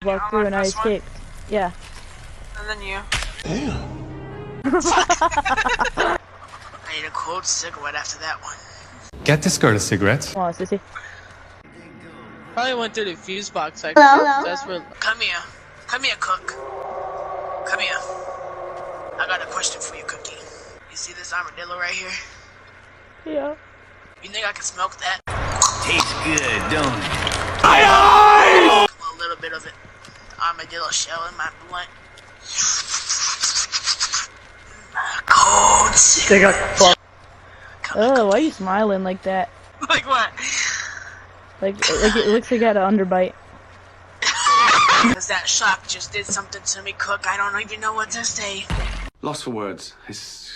Walked through and I escaped. Yeah. And then you. Damn. I need a cold cigarette after that one. Get this girl a cigarette. Come on, sissy. Probably went through the fuse box. Hello? That's where. Come here. Come here, Cook. Come here. I got a question for you, Cookie. You see this armadillo right here? Yeah. You think I can smoke that? Tastes good, don't it? A little bit of it. Armadillo shell in my blunt. Cold cigarette. Oh, why are you smiling like that? Like what? Like it looks like you had an underbite. Cause that shock just did something to me, Cook. I don't even know what to say. Lost for words. It's